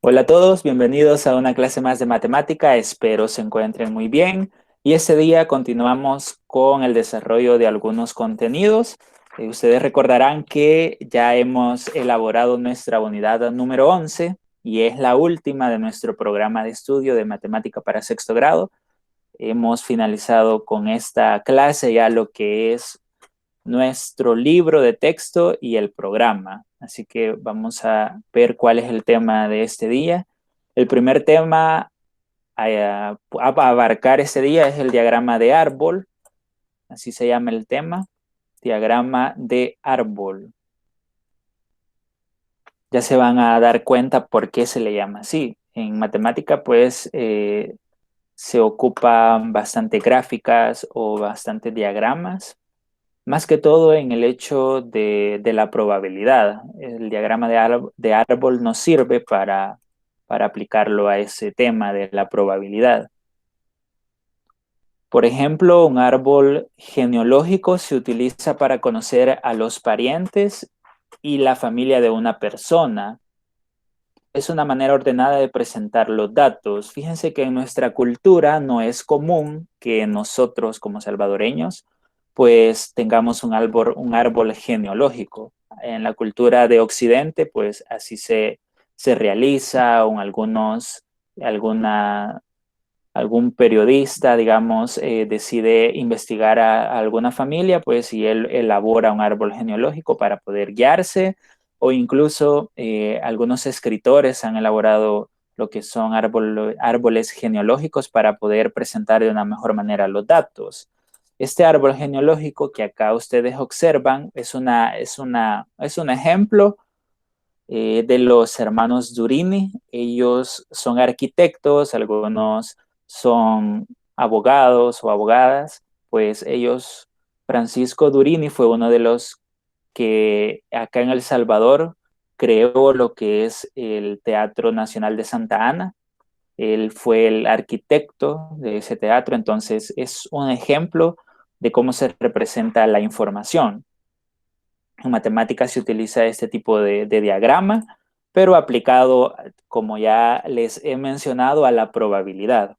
Hola a todos, bienvenidos a una clase más de matemática. Espero se encuentren muy bien. Y este día continuamos con el desarrollo de algunos contenidos. Ustedes recordarán que ya hemos elaborado nuestra unidad número 11 y es la última de nuestro programa de estudio de matemática para sexto grado. Hemos finalizado con esta clase ya lo que es nuestro libro de texto y el programa. Así que vamos a ver cuál es el tema de este día. El primer tema a abarcar este día es el diagrama de árbol, así se llama el tema, diagrama de árbol. Ya se van a dar cuenta por qué se le llama así. En matemática, pues, se ocupan bastante gráficas o bastante diagramas. Más que todo en el hecho de la probabilidad. El diagrama de árbol nos sirve para aplicarlo a ese tema de la probabilidad. Por ejemplo, un árbol genealógico se utiliza para conocer a los parientes y la familia de una persona. Es una manera ordenada de presentar los datos. Fíjense que en nuestra cultura no es común que nosotros como salvadoreños pues tengamos un árbol genealógico. En la cultura de Occidente pues así se realiza o alguna, algún periodista, digamos, decide investigar a alguna familia, pues y él elabora un árbol genealógico para poder guiarse, o incluso algunos escritores han elaborado lo que son árboles genealógicos para poder presentar de una mejor manera los datos. Este árbol genealógico que acá ustedes observan es un ejemplo de los hermanos Durini. Ellos son arquitectos, algunos son abogados o abogadas, pues ellos, Francisco Durini fue uno de los que acá en El Salvador creó lo que es el Teatro Nacional de Santa Ana. Él fue el arquitecto de ese teatro, entonces es un ejemplo de cómo se representa la información. En matemáticas se utiliza este tipo de diagrama, pero aplicado, como ya les he mencionado, a la probabilidad.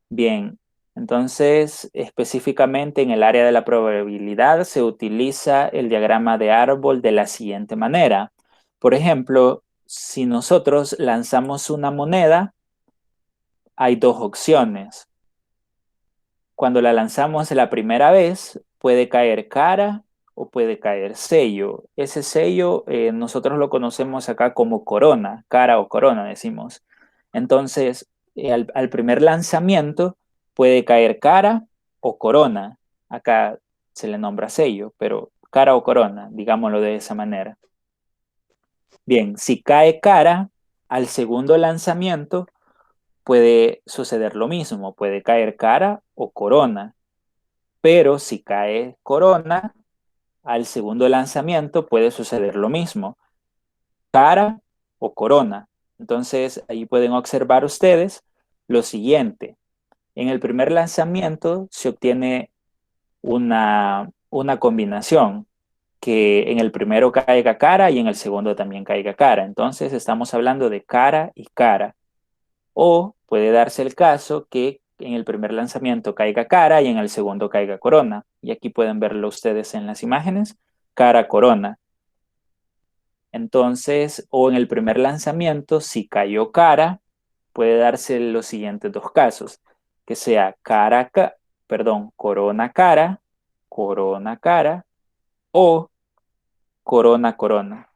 Bien, entonces específicamente en el área de la probabilidad se utiliza el diagrama de árbol de la siguiente manera. Por ejemplo, si nosotros lanzamos una moneda, hay dos opciones. Cuando la lanzamos la primera vez, puede caer cara o puede caer sello. Ese sello nosotros lo conocemos acá como corona, cara o corona decimos. Entonces, al primer lanzamiento puede caer cara o corona. Acá se le nombra sello, pero cara o corona, digámoslo de esa manera. Bien, si cae cara, al segundo lanzamiento puede suceder lo mismo, puede caer cara o corona. Pero si cae corona, al segundo lanzamiento puede suceder lo mismo, cara o corona. Entonces, ahí pueden observar ustedes lo siguiente. En el primer lanzamiento se obtiene una combinación, que en el primero caiga cara y en el segundo también caiga cara. Entonces, estamos hablando de cara y cara. O puede darse el caso que en el primer lanzamiento caiga cara y en el segundo caiga corona. Y aquí pueden verlo ustedes en las imágenes, cara, corona. Entonces, o en el primer lanzamiento, si cayó cara, puede darse los siguientes dos casos, que sea corona, cara o corona, corona.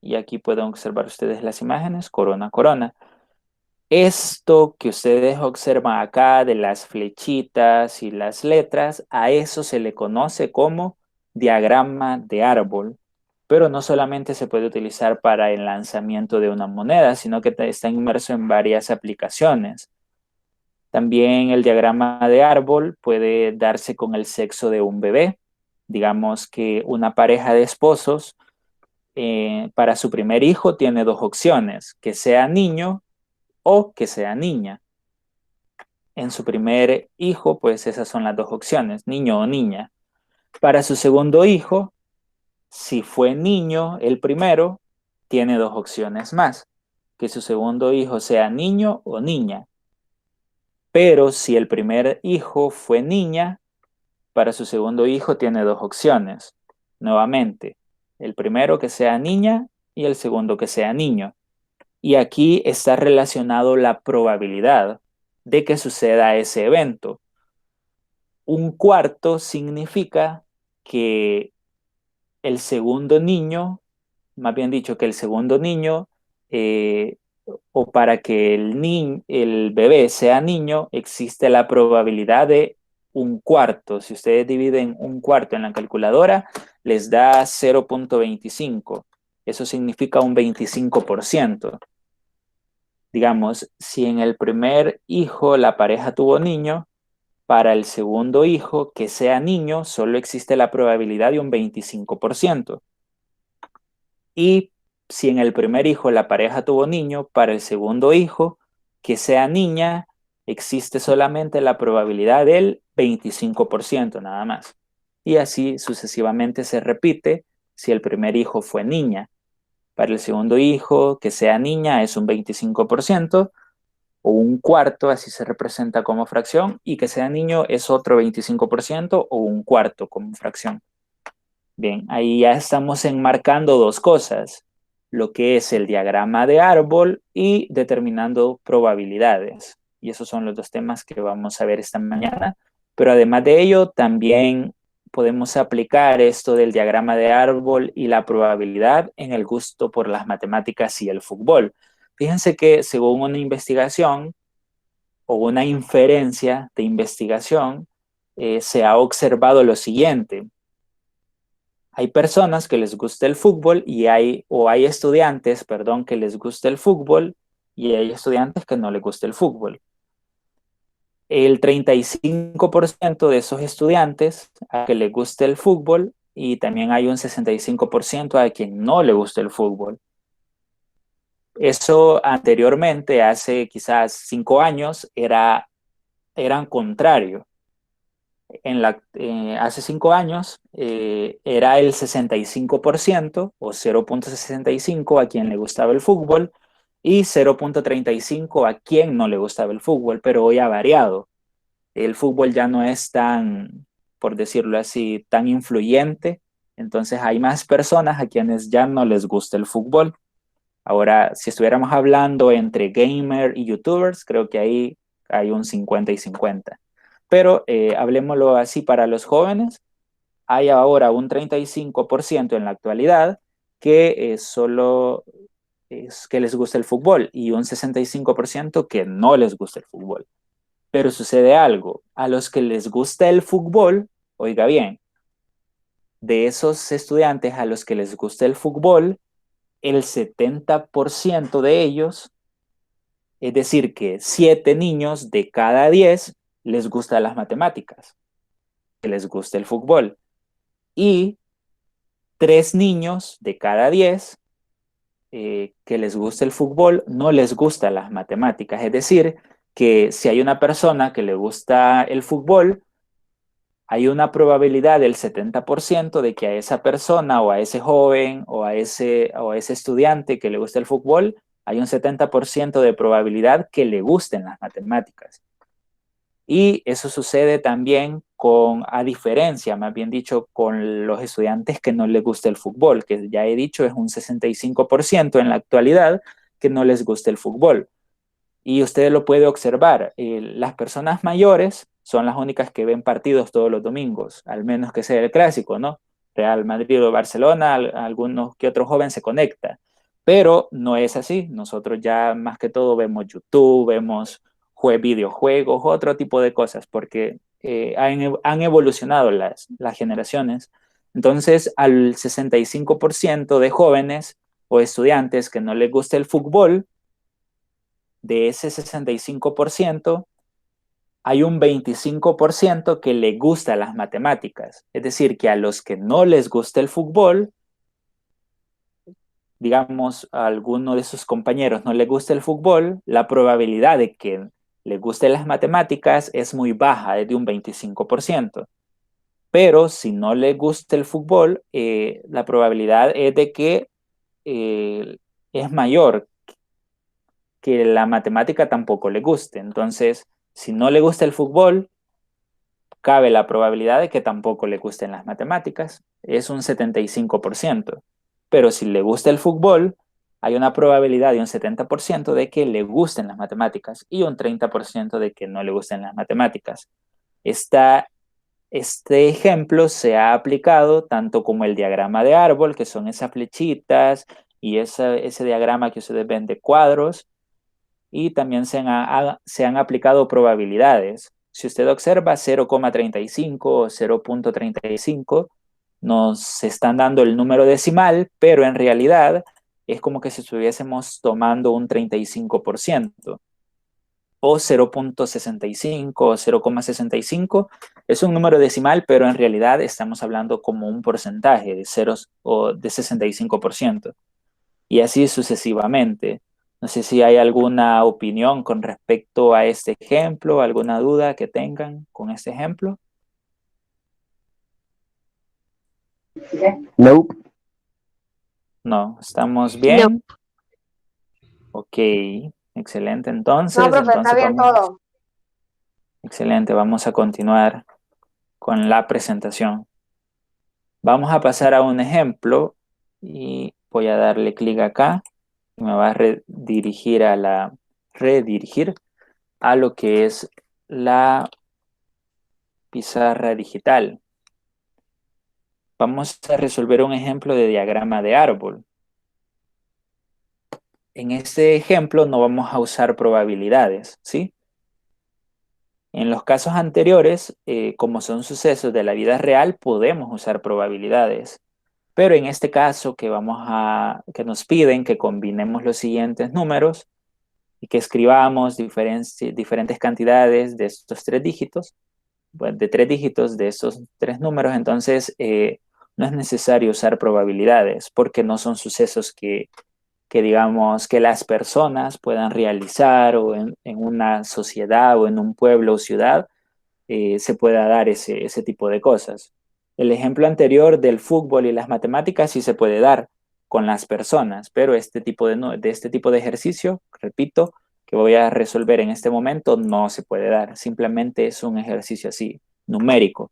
Y aquí pueden observar ustedes las imágenes, corona, corona. Esto que ustedes observan acá de las flechitas y las letras, a eso se le conoce como diagrama de árbol. Pero no solamente se puede utilizar para el lanzamiento de una moneda, sino que está inmerso en varias aplicaciones. También el diagrama de árbol puede darse con el sexo de un bebé. Digamos que una pareja de esposos para su primer hijo tiene dos opciones, que sea niño o que sea niña. En su primer hijo, pues esas son las dos opciones, niño o niña. Para su segundo hijo, si fue niño el primero, tiene dos opciones más. que su segundo hijo sea niño o niña. Pero si el primer hijo fue niña, para su segundo hijo tiene dos opciones. Nuevamente, el primero que sea niña y el segundo que sea niño. Y aquí está relacionado la probabilidad de que suceda ese evento. Un cuarto significa que el segundo niño, más bien dicho, que el segundo niño, eh, o para que el bebé sea niño, existe la probabilidad de un cuarto. Si ustedes dividen un cuarto en la calculadora, les da 0,25. Eso significa un 25%. Digamos, si en el primer hijo la pareja tuvo niño, para el segundo hijo que sea niño solo existe la probabilidad de un 25%. Y si en el primer hijo la pareja tuvo niño, para el segundo hijo que sea niña existe solamente la probabilidad del 25% nada más. Y así sucesivamente se repite si el primer hijo fue niña. Para el segundo hijo que sea niña es un 25%, o un cuarto, así se representa como fracción, y que sea niño es otro 25% o un cuarto como fracción. Bien, ahí ya estamos enmarcando dos cosas, lo que es el diagrama de árbol y determinando probabilidades. Y esos son los dos temas que vamos a ver esta mañana. Pero además de ello, también podemos aplicar esto del diagrama de árbol y la probabilidad en el gusto por las matemáticas y el fútbol. Fíjense que según una investigación, o una inferencia de investigación, se ha observado lo siguiente. Hay personas que les gusta el fútbol o hay estudiantes, perdón, que les gusta el fútbol y hay estudiantes que no les gusta el fútbol. El 35% de esos estudiantes a que les gusta el fútbol y también hay un 65% a quien no le gusta el fútbol. Eso anteriormente, hace quizás 5 años, eran contrario. Hace 5 años era el 65% o 0,65 a quien le gustaba el fútbol y 0,35 a quien no le gustaba el fútbol, pero hoy ha variado. El fútbol ya no es tan, por decirlo así, tan influyente, entonces hay más personas a quienes ya no les gusta el fútbol. Ahora, si estuviéramos hablando entre gamer y youtubers, creo que ahí hay un 50 y 50. Pero hablemoslo así para los jóvenes, hay ahora un 35% en la actualidad que solo es que les gusta el fútbol y un 65% que no les gusta el fútbol. Pero sucede algo, a los que les gusta el fútbol, oiga bien, de esos estudiantes a los que les gusta el fútbol, el 70% de ellos, es decir, que 7 niños de cada 10 les gustan las matemáticas, que les gusta el fútbol. Y 3 niños de cada 10 que les gusta el fútbol no les gustan las matemáticas. Es decir, que si hay una persona que le gusta el fútbol, hay una probabilidad del 70% de que a esa persona o a ese joven o a ese estudiante que le gusta el fútbol, hay un 70% de probabilidad que le gusten las matemáticas. Y eso sucede también a diferencia, más bien dicho, con los estudiantes que no les gusta el fútbol, que ya he dicho es un 65% en la actualidad que no les gusta el fútbol. Y usted lo puede observar, las personas mayores son las únicas que ven partidos todos los domingos, al menos que sea el clásico, ¿no? Real Madrid o Barcelona, algunos que otro joven se conecta, pero no es así. Nosotros ya más que todo vemos YouTube, vemos videojuegos, otro tipo de cosas, porque han evolucionado las generaciones. Entonces, al 65% de jóvenes o estudiantes que no les gusta el fútbol, de ese 65%, hay un 25% que le gusta las matemáticas. Es decir, que a los que no les gusta el fútbol, digamos, a alguno de sus compañeros no le gusta el fútbol, la probabilidad de que le gusten las matemáticas es muy baja, es de un 25%. Pero si no le gusta el fútbol, la probabilidad es de que es mayor, que la matemática tampoco le guste. Entonces, si no le gusta el fútbol, cabe la probabilidad de que tampoco le gusten las matemáticas. Es un 75%. Pero si le gusta el fútbol, hay una probabilidad de un 70% de que le gusten las matemáticas y un 30% de que no le gusten las matemáticas. Este ejemplo se ha aplicado tanto como el diagrama de árbol, que son esas flechitas y ese diagrama que ustedes ven de cuadros, y también se han aplicado probabilidades. Si usted observa 0,35 o 0,35, nos están dando el número decimal, pero en realidad es como que si estuviésemos tomando un 35%, o 0,65 o 0,65. Es un número decimal, pero en realidad estamos hablando como un porcentaje de ceros o de 65%, y así sucesivamente. No sé si hay alguna opinión con respecto a este ejemplo, alguna duda que tengan con este ejemplo. Nope. No, ¿estamos No, bien? Ok, excelente. no, profe, está Entonces bien todo. excelente, vamos a continuar con la presentación. Vamos a pasar a un ejemplo y voy a darle clic acá y me va a redirigir a lo que es la pizarra digital. Vamos a resolver un ejemplo de diagrama de árbol. En este ejemplo no vamos a usar probabilidades, ¿sí? En los casos anteriores, como son sucesos de la vida real, podemos usar probabilidades. Pero en este caso que nos piden que combinemos los siguientes números y que escribamos diferentes cantidades de estos tres dígitos, de tres dígitos de estos tres números, entonces no es necesario usar probabilidades porque no son sucesos que digamos que las personas puedan realizar o en una sociedad o en un pueblo o ciudad se pueda dar ese tipo de cosas. El ejemplo anterior del fútbol y las matemáticas sí se puede dar con las personas, pero este tipo de ejercicio, repito, que voy a resolver en este momento, no se puede dar. Simplemente es un ejercicio así, numérico.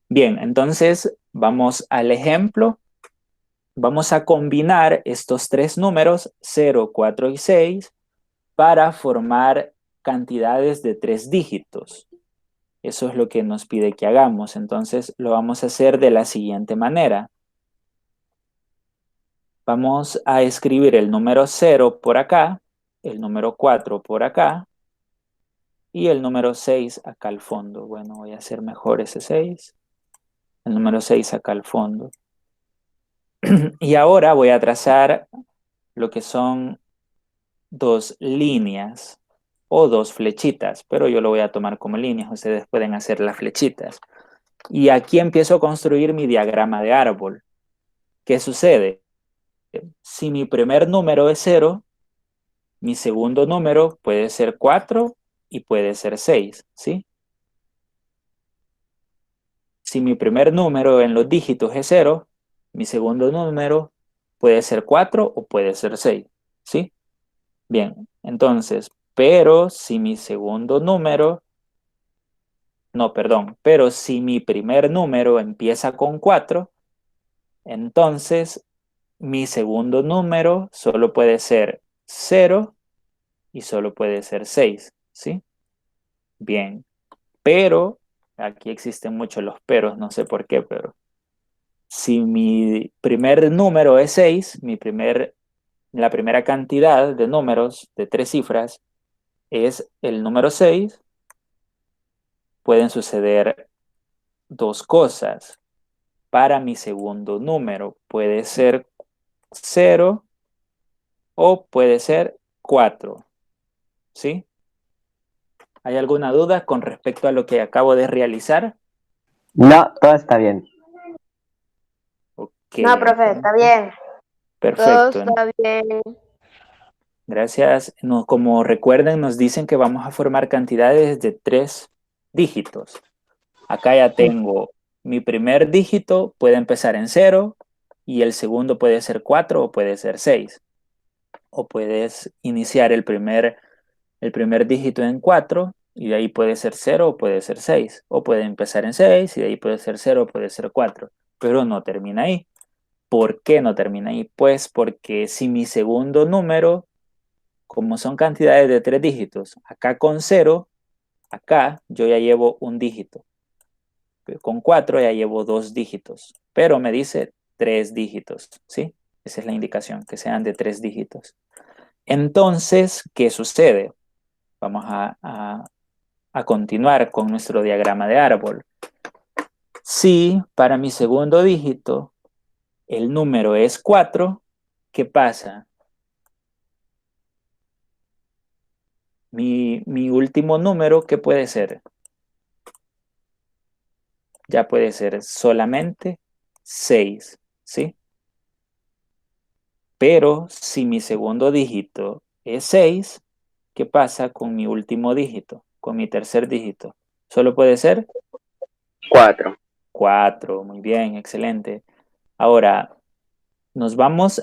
Bien, entonces vamos al ejemplo. Vamos a combinar estos tres números, 0, 4 y 6, para formar cantidades de tres dígitos. Eso es lo que nos pide que hagamos. Entonces lo vamos a hacer de la siguiente manera. Vamos a escribir el número 0 por acá, el número 4 por acá y el número 6 acá al fondo. Bueno, voy a hacer mejor ese 6. El número 6 acá al fondo. Y ahora voy a trazar lo que son dos líneas o dos flechitas, pero yo lo voy a tomar como líneas. Ustedes pueden hacer las flechitas. Y aquí empiezo a construir mi diagrama de árbol. ¿Qué sucede? Si mi primer número es 0, mi segundo número puede ser 4 y puede ser 6, ¿sí? Si mi primer número en los dígitos es 0, mi segundo número puede ser 4 o puede ser 6, ¿sí? Bien, entonces, pero si mi segundo número, no, perdón, pero si mi primer número empieza con 4, entonces mi segundo número solo puede ser 0 y solo puede ser 6, ¿sí? Bien, pero, aquí existen muchos los peros, no sé por qué, pero si mi primer número es 6, la primera cantidad de números de tres cifras es el número 6, pueden suceder dos cosas. Para mi segundo número puede ser 0 o puede ser 4, ¿sí? ¿Hay alguna duda con respecto a lo que acabo de realizar? No, todo está bien. Ok, No, profe, está entonces, bien. Todo perfecto. está bien. Gracias. Como recuerden, nos dicen que vamos a formar cantidades de tres dígitos. Acá ya tengo mi primer dígito, puede empezar en 0 y el segundo puede ser 4 o puede ser 6. o puedes iniciar el primer dígito en 4 y de ahí puede ser 0 o puede ser 6, o puede empezar en 6 y de ahí puede ser 0 o puede ser 4, pero no termina ahí. ¿Por qué no termina ahí? Pues porque si mi segundo número, como son cantidades de 3 dígitos, acá con 0, acá yo ya llevo un dígito. Con 4 ya llevo 2 dígitos, pero me dice 3 dígitos, ¿sí? Esa es la indicación, que sean de 3 dígitos. Entonces, ¿qué sucede? Vamos a continuar con nuestro diagrama de árbol. Si para mi segundo dígito el número es 4, ¿qué pasa? Mi último número, ¿qué puede ser? Ya puede ser solamente 6, ¿sí? Pero si mi segundo dígito es 6, ¿qué pasa con mi último dígito? Con mi tercer dígito. ¿Solo puede ser? 4. 4, muy bien, excelente. Ahora, nos vamos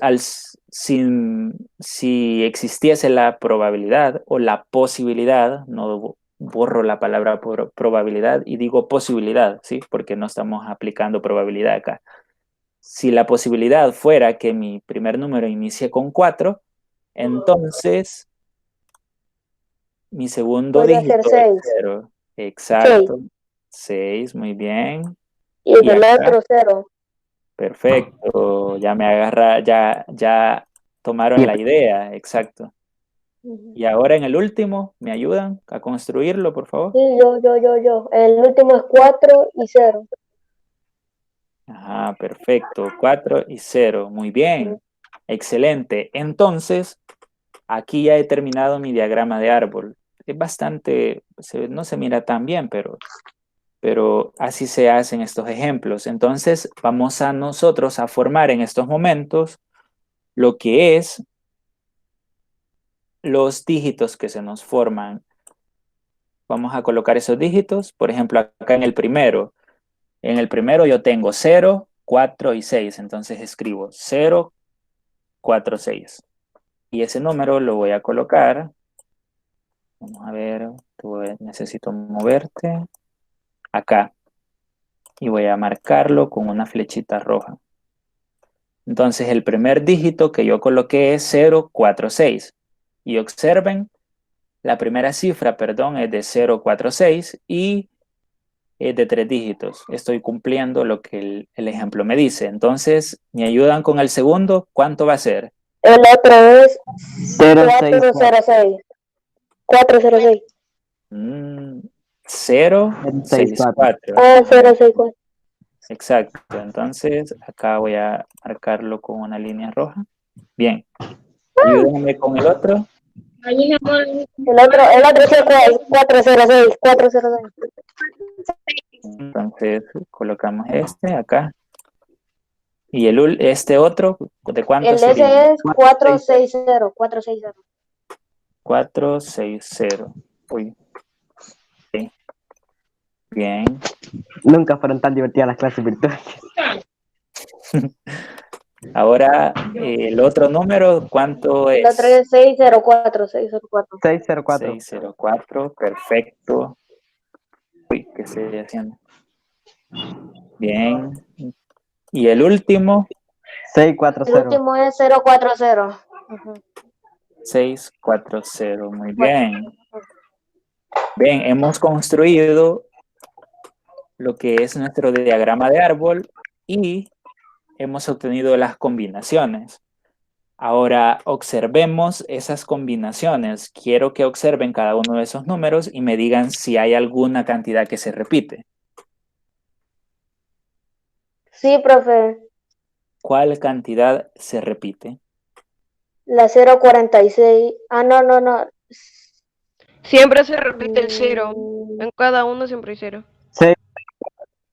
si existiese la probabilidad o la posibilidad, no borro la palabra probabilidad y digo posibilidad, ¿sí? Porque no estamos aplicando probabilidad acá. Si la posibilidad fuera que mi primer número inicie con 4, entonces mi segundo Podría ser dígito es 6. 0. 6. Exacto. 6, muy bien. Y Y el acá, otro 0. perfecto. Ya me agarra, ya tomaron la idea, exacto. Y ahora en el último, ¿me ayudan a construirlo, por favor? Sí, yo. El último es 4 y 0. Ajá, perfecto. 4 y 0. Muy bien. Excelente. Entonces, aquí ya he terminado mi diagrama de árbol. Es bastante, no se mira tan bien, pero así se hacen estos ejemplos. Entonces, vamos a nosotros a formar en estos momentos lo que es los dígitos que se nos forman. Vamos a colocar esos dígitos, por ejemplo, acá en el primero. En el primero yo tengo 0, 4 y 6, entonces escribo 0, 4, 6. Y ese número lo voy a colocar. Vamos a ver, necesito moverte acá. Y voy a marcarlo con una flechita roja. Entonces el primer dígito que yo coloqué es 0, 4, 6. Y observen, la primera cifra, perdón, es de 0, 4, 6 y es de 3 dígitos. Estoy cumpliendo lo que el ejemplo me dice. Entonces, ¿me ayudan con el segundo? ¿Cuánto va a ser? El otro es 064. 406. 406. 0, 6, 64. 4. Ah, 064. Exacto. Entonces, acá voy a marcarlo con una línea roja. Bien. Ayúdenme con el otro. El otro sí es 406. 406. Entonces, colocamos este acá. Y este otro, ¿de cuánto El sería? S es 460. 460. 4, 6, 0. Uy, sí. Bien. Nunca fueron tan divertidas las clases virtuales. Ahora, el otro número, ¿cuánto El otro es? es 604. 604. 604. 604, perfecto. Uy, ¿qué estoy haciendo? Bien. Y el último, 640. El último es 040. 640. Muy bien. Bien, hemos construido lo que es nuestro diagrama de árbol y hemos obtenido las combinaciones. Ahora observemos esas combinaciones. Quiero que observen cada uno de esos números y me digan si hay alguna cantidad que se repite. Sí, profe. ¿Cuál cantidad se repite? La 046. Ah, no. Siempre se repite el 0. En cada uno siempre hay 0.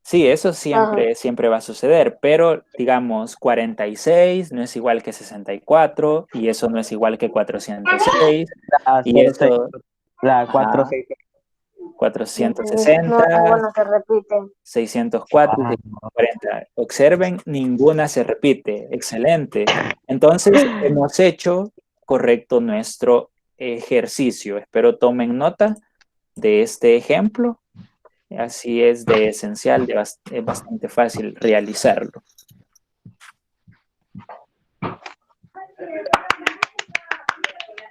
Sí, eso Ajá. siempre va a suceder, pero digamos 46 no es igual que 64 y eso no es igual que 406 La y 06. eso, La ajá, 46. 460, No, ninguno se repite. 604 y 640. Observen, ninguna se repite. Excelente. Entonces, hemos hecho correcto nuestro ejercicio. Espero tomen nota de este ejemplo. Así es de esencial, es bastante fácil realizarlo.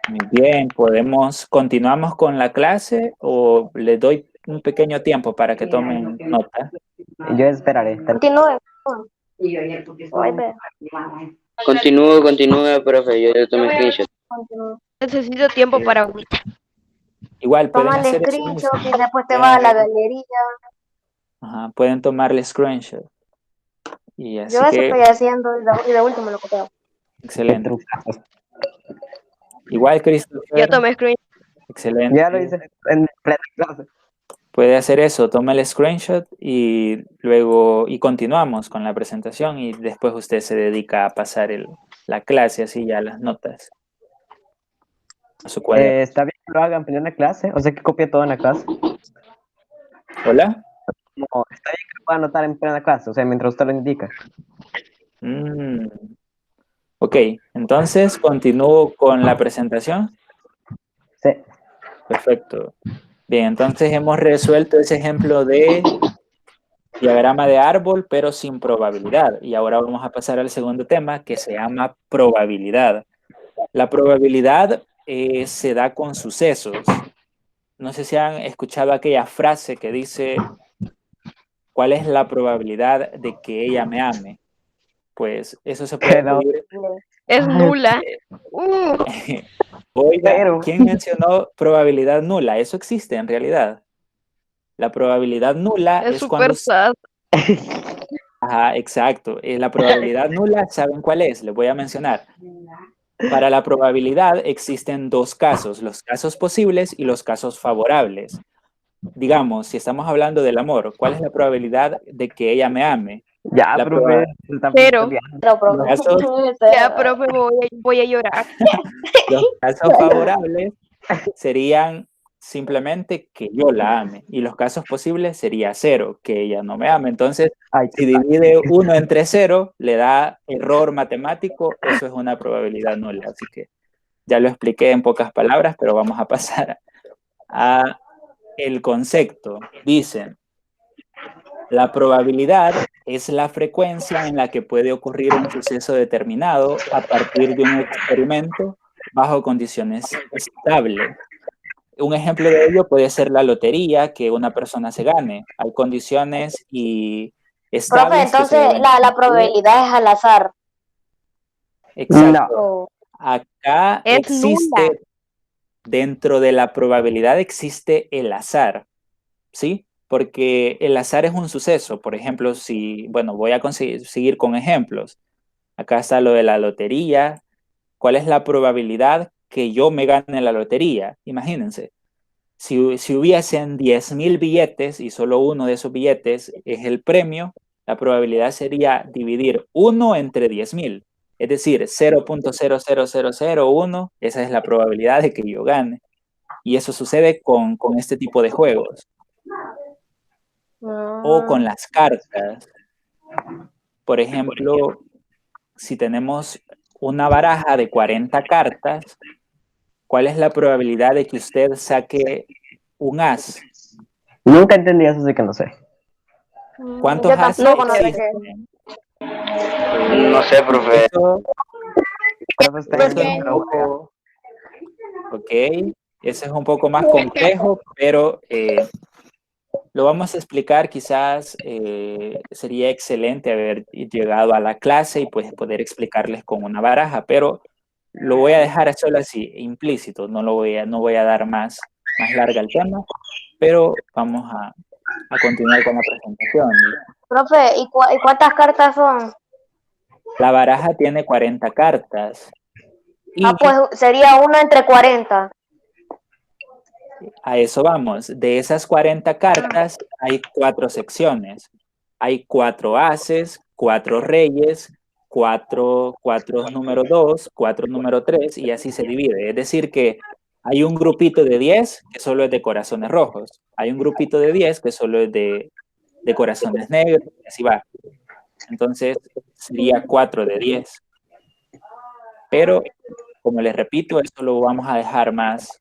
Muy bien, continuamos con la clase o les doy un pequeño tiempo para que tomen nota. Yo esperaré. Continúe. Continúe, profe, yo tomé screenshot. Continúe. Necesito tiempo para ahorita. Igual pueden Toma el hacer eso screenshot mismo. y después te vas a la galería. Ajá, pueden tomarle screenshot. Y así Yo eso que, estoy haciendo y de último lo copio. excelente. Igual, Yo Christopher, tomé screen. excelente. Ya lo hice en plena clase. Puede hacer eso, toma el screenshot y luego continuamos con la presentación y después usted se dedica a pasar la clase, así ya las notas a su cuaderno. Está bien que lo hagan en plena clase, o sea que copie todo en la clase. ¿Hola? No, está bien que lo pueda anotar en plena clase, o sea, mientras usted lo indica. Ok, entonces continúo con la presentación. Sí. Perfecto. Bien, entonces hemos resuelto ese ejemplo de diagrama de árbol, pero sin probabilidad. Y ahora vamos a pasar al segundo tema que se llama probabilidad. La probabilidad se da con sucesos. No sé si han escuchado aquella frase que dice, ¿cuál es la probabilidad de que ella me ame? Pues eso se puede Pero, medir. Es nula. Oiga, pero, ¿quién mencionó probabilidad nula? Eso existe en realidad. La probabilidad nula Es es cuando... súper sad. Ajá, exacto. La probabilidad nula, ¿saben cuál es? Les voy a mencionar. Para la probabilidad existen dos casos, los casos posibles y los casos favorables. Digamos, si estamos hablando del amor, ¿cuál es la probabilidad de que ella me ame? ya, La profe, proba- se está Cero. peleando. Pero, profe. Los casos, Ya, profe, voy a llorar. los casos favorables serían simplemente que yo la ame y los casos posibles sería 0, que ella no me ame. Entonces, Ay, si divide 1 entre 0, le da error matemático, eso es una probabilidad nula. Así que ya lo expliqué en pocas palabras, pero vamos a pasar a el concepto. Dicen, la probabilidad es la frecuencia en la que puede ocurrir un suceso determinado a partir de un experimento bajo condiciones estables. Un ejemplo de ello puede ser la lotería, que una persona se gane. Hay condiciones y estables Profe, que se entonces deben la cumplir. probabilidad es al azar. Exacto. no. O- Acá Es existe, nula. dentro de la probabilidad existe el azar, ¿sí? Porque el azar es un suceso. Por ejemplo, bueno, voy a seguir con ejemplos. Acá está lo de la lotería. ¿Cuál es la probabilidad que yo me gane la lotería? Imagínense. Si hubiesen 10.000 billetes y solo uno de esos billetes es el premio, la probabilidad sería dividir 1 entre 10.000. Es decir, 0.00001, esa es la probabilidad de que yo gane. Y eso sucede con este tipo de juegos. O con las cartas. Por ejemplo, si tenemos una baraja de 40 cartas, ¿cuál es la probabilidad de que usted saque un as? Nunca entendí eso, así que no sé. ¿Cuántos Yo ases tampoco no sé qué. existen? No sé, profe. Profe, está Eso es bien, un poco, ok, eso es un poco más complejo, pero lo vamos a explicar. Quizás sería excelente haber llegado a la clase y pues poder explicarles con una baraja, pero lo voy a dejar solo así, implícito, no voy a dar más larga el tema, pero vamos a continuar con la presentación. Profe, ¿y cuántas cartas son? La baraja tiene 40 cartas y Pues sería 1 entre 40. a eso vamos. De esas 40 cartas hay 4 secciones. Hay 4 ases, 4 reyes, 4 número 2, 4 número 3 y así se divide. Es decir que hay un grupito de 10 que solo es de corazones rojos. Hay un grupito de 10 que solo es de corazones negros y así va. Entonces sería 4 de 10. Pero como les repito, esto lo vamos a dejar más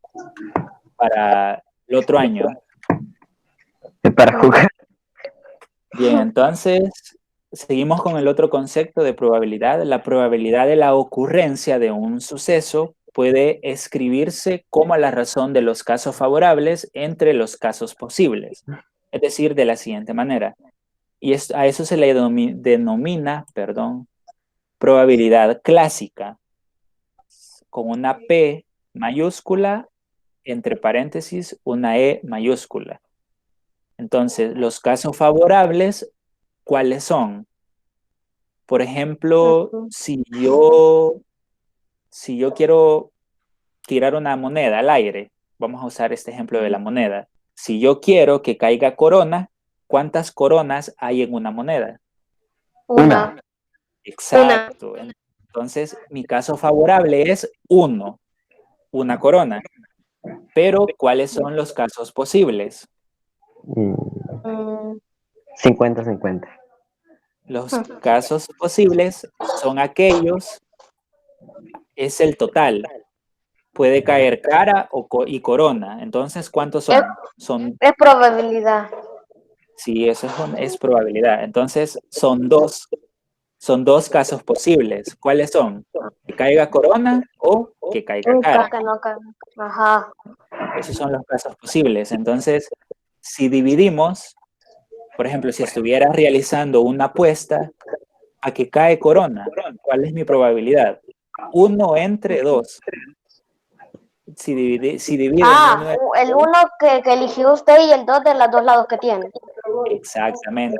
para el otro año. Para jugar. Bien, entonces seguimos con el otro concepto de probabilidad. La probabilidad de la ocurrencia de un suceso puede escribirse como la razón de los casos favorables entre los casos posibles. Es decir, de la siguiente manera. Y a eso se le denomina, probabilidad clásica, con una P mayúscula, entre paréntesis, una E mayúscula. Entonces, los casos favorables, ¿cuáles son? Por ejemplo, si yo quiero tirar una moneda al aire, vamos a usar este ejemplo de la moneda. Si yo quiero que caiga corona, ¿cuántas coronas hay en una moneda? Una. Exacto. Entonces, mi caso favorable es 1, una corona. Pero, ¿cuáles son los casos posibles? 50-50. Los casos posibles son aquellos, es el total. Puede caer cara y corona. Entonces, ¿cuántos son? Es probabilidad. Sí, eso es probabilidad. Entonces, son dos casos posibles. ¿Cuáles son? Que caiga corona o que caiga cara. Que no caiga. Ajá. Esos son los casos posibles. Entonces, si dividimos, por ejemplo, si estuviera realizando una apuesta a que cae corona, ¿cuál es mi probabilidad? 1 entre 2. Si dividen El uno que eligió usted y el 2 de los dos lados que tiene. Exactamente.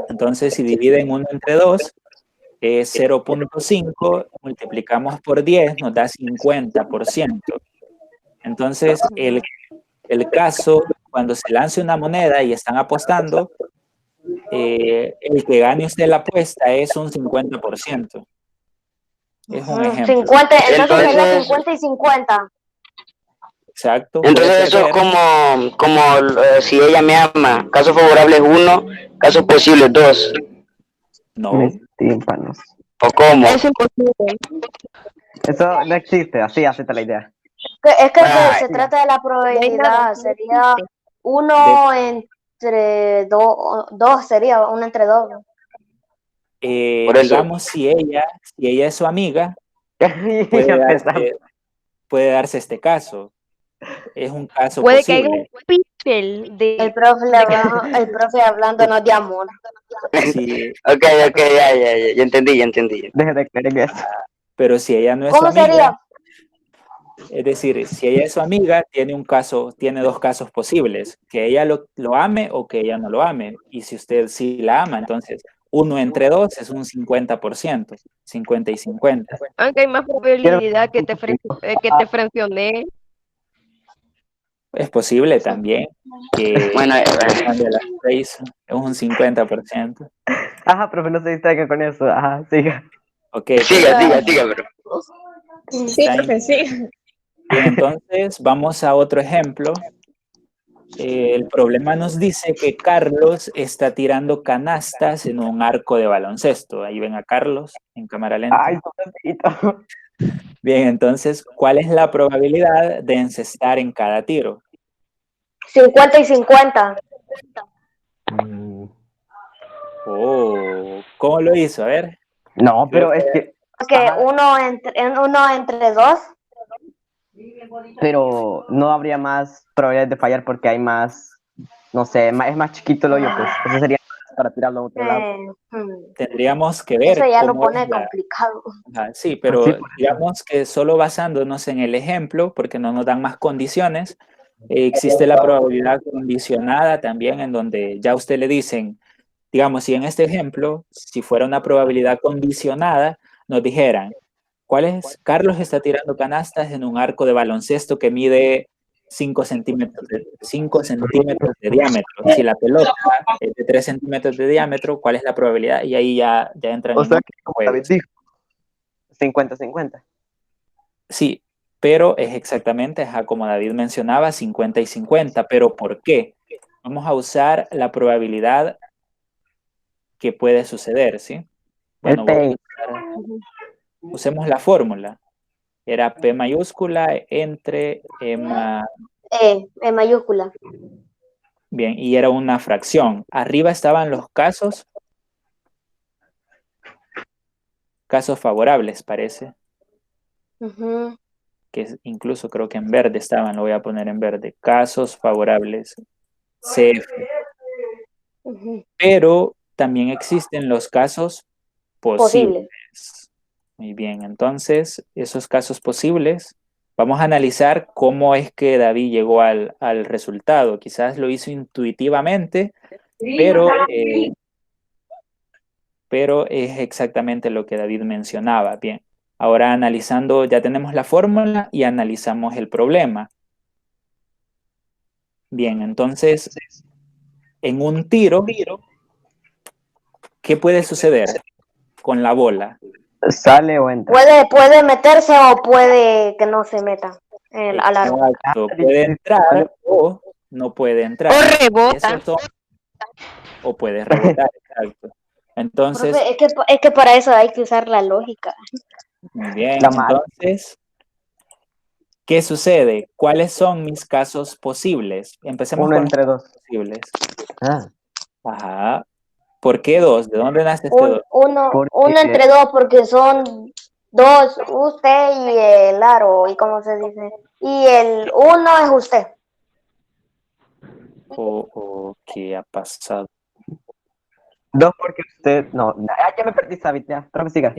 Entonces, si dividen 1 entre 2, es 0.5, multiplicamos por 10, nos da 50%. Entonces, el caso, cuando se lance una moneda y están apostando, el que gane usted la apuesta es un 50%. Es un ejemplo. 50, entonces sería 50 y 50. Exacto. Entonces eso es como si ella me ama, caso favorable es 1, caso posible 2. No. Mis tímpanos. ¿O cómo? Es imposible. Eso no existe, así, hacete la idea. Es que se trata de la probabilidad. Sería 1 entre 2, sería 1 entre 2. Digamos, si ella es su amiga, puede darse este caso. Es un caso Puede posible. que haya un píxel de... El profe hablándonos de amor. Sí. Ok, ya entendí. Deje de creer en eso. Pero si ella no es su ¿Cómo amiga, sería? es decir, si ella es su amiga, tiene dos casos posibles, que ella lo ame o que ella no lo ame. Y si usted sí la ama, entonces 1 entre 2 es un 50%, 50 y 50. Aunque hay más probabilidad que te frencionee. Es posible también que Bueno, es un 50%. Ajá, profe, no se distraiga con eso. Ajá, siga. Ok. siga, bro. Sí, profe, sí. Bien, entonces vamos a otro ejemplo. El problema nos dice que Carlos está tirando canastas en un arco de baloncesto. Ahí ven a Carlos en cámara lenta. Ay, pobrecito. Bien, entonces, ¿cuál es la probabilidad de encestar en cada tiro? 50 y 50. Oh, ¿cómo lo hizo? A ver. No, pero es que... Que 1 entre 2. Pero no habría más probabilidades de fallar porque hay más... No sé, es más chiquito el hoyo, pues. Eso sería para tirarlo a otro lado. Tendríamos que ver. Eso ya lo pone complicado. Sí, pero digamos que solo basándonos en el ejemplo, porque no nos dan más condiciones, existe la probabilidad condicionada también, en donde ya usted le dicen, digamos, si en este ejemplo, si fuera una probabilidad condicionada, nos dijeran, Carlos está tirando canastas en un arco de baloncesto que mide 5 centímetros de diámetro. Si la pelota es de 3 centímetros de diámetro, ¿cuál es la probabilidad? Y ahí ya entran en juegos. 50-50. Sí, pero es exactamente, como David mencionaba, 50 y 50. ¿Pero por qué? Vamos a usar la probabilidad que puede suceder, ¿sí? Bueno, Usemos la fórmula. Era P mayúscula entre E mayúscula. Bien, y era una fracción. Arriba estaban los casos favorables, parece. Ujú. Que incluso creo que en verde estaban, lo voy a poner en verde. Casos favorables, CF. Ujú. Pero también existen los casos Posible. posibles. Muy bien, entonces, esos casos posibles, vamos a analizar cómo es que David llegó al resultado. Quizás lo hizo intuitivamente, pero es exactamente lo que David mencionaba. Bien, ahora analizando, ya tenemos la fórmula y analizamos el problema. Bien, entonces, en un tiro, ¿qué puede suceder con la bola? ¿Sale o entra? Puede meterse o puede que no se meta al aro. Exacto, puede entrar o no puede entrar. O rebota. O puede rebotar, exacto. Entonces, Profe, es que para eso hay que usar la lógica. muy bien, La mata. entonces, ¿qué sucede? ¿Cuáles son mis casos posibles? Empecemos Uno con entre los dos. posibles. Ah, Ajá. ¿Por qué dos? ¿De dónde nace este dos? Porque- Uno entre dos porque son dos, usted y el aro, ¿y cómo se dice? Y el uno es usted. ¿O qué ha pasado? dos porque usted... No, ya me perdí, Sabit, ya. Profe, siga.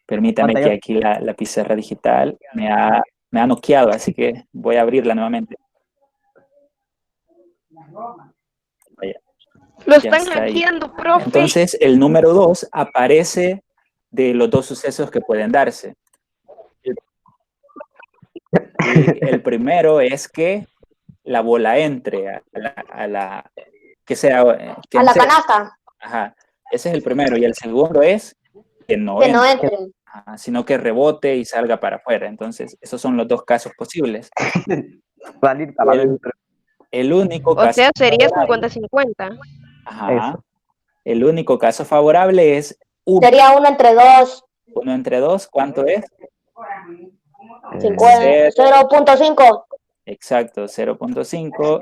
Permítame Pantalla. que aquí la pizarra digital me ha noqueado, así que voy a abrirla nuevamente. Vaya, Lo ya están está ahí. hackeando, profe. Entonces, el número 2 aparece de los dos sucesos que pueden darse. Y el primero es que la bola entre a la que sea que A la enceste. canasta, Ajá, ese es el primero. Y el segundo es que no que no entre, entre. sino que rebote y salga para afuera. Entonces, esos son los dos casos posibles. Salir para adentro. El único O caso sea, sería favorable, 50-50. ajá, Eso. el único caso favorable es Sería uno entre dos, 1 entre 2. ¿Cuánto es? 0.5. Exacto, 0.5.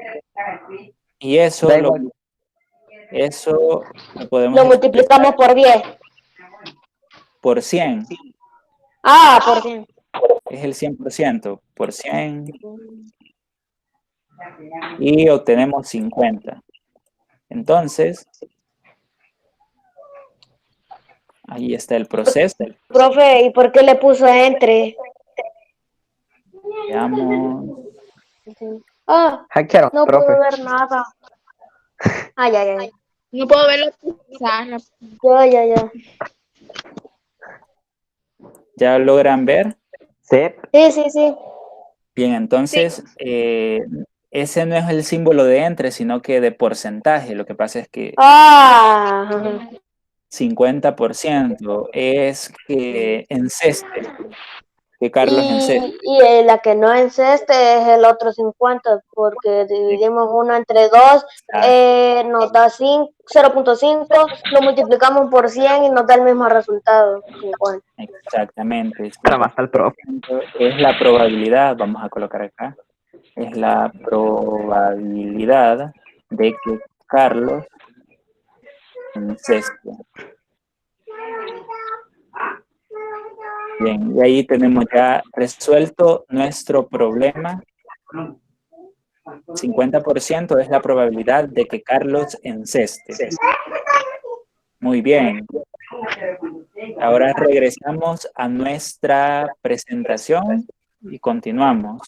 Y eso Da lo igual. podemos Lo multiplicamos expresar por 10. por 100. Ah, por 100. Es el 100%, por 100. Y obtenemos 50. Entonces, ahí está el proceso. Profe, ¿y por qué le puso entre? Veamos. Ah, Hackearon, no profe. puedo ver nada. Ah, ya. No puedo ver la pizarra. Ya. ¿Ya logran ver? Sí. Sí. Bien, entonces, ese no es el símbolo de entre, sino que de porcentaje. Lo que pasa es que Ah, 50% es que enceste, que Carlos enceste. y la que no enceste es el otro 50, porque dividimos uno entre dos, nos da 0.5, lo multiplicamos por 100 y nos da el mismo resultado, 50. Exactamente. Para más al profe. Es la probabilidad, vamos a colocar acá, es la probabilidad de que Carlos enceste. Bien, y ahí tenemos ya resuelto nuestro problema. 50% es la probabilidad de que Carlos enceste. Muy bien. Ahora regresamos a nuestra presentación y continuamos.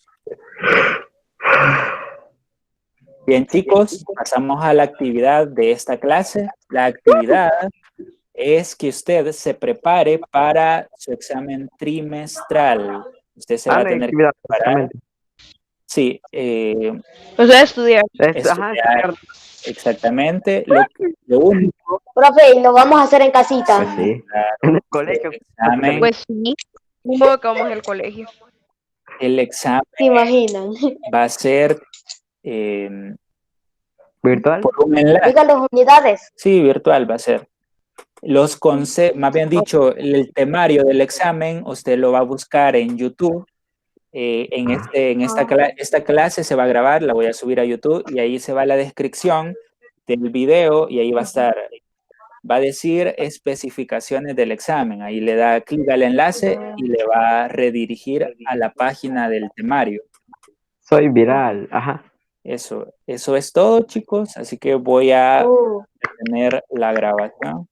Bien, chicos, pasamos a la actividad de esta clase. La actividad es que usted se prepare para su examen trimestral. Usted se va a tener que preparar. Sí, O sea, estudiar. estudiar exactamente lo único. Profe, y lo vamos a hacer en casita. Pues sí. En el colegio. Examen, Pues sí. Un poco que vamos al colegio. el examen ¿Se imaginan? va a ser ¿Virtual? por un enlace. Diga las unidades. Sí, virtual va a ser. Los conceptos, más bien dicho, el temario del examen, usted lo va a buscar en YouTube. Esta clase se va a grabar, la voy a subir a YouTube y ahí se va la descripción del video y ahí va a estar, va a decir especificaciones del examen. Ahí le da clic al enlace y le va a redirigir a la página del temario. Soy viral, ajá. Eso es todo, chicos. Así que voy a detener la grabación.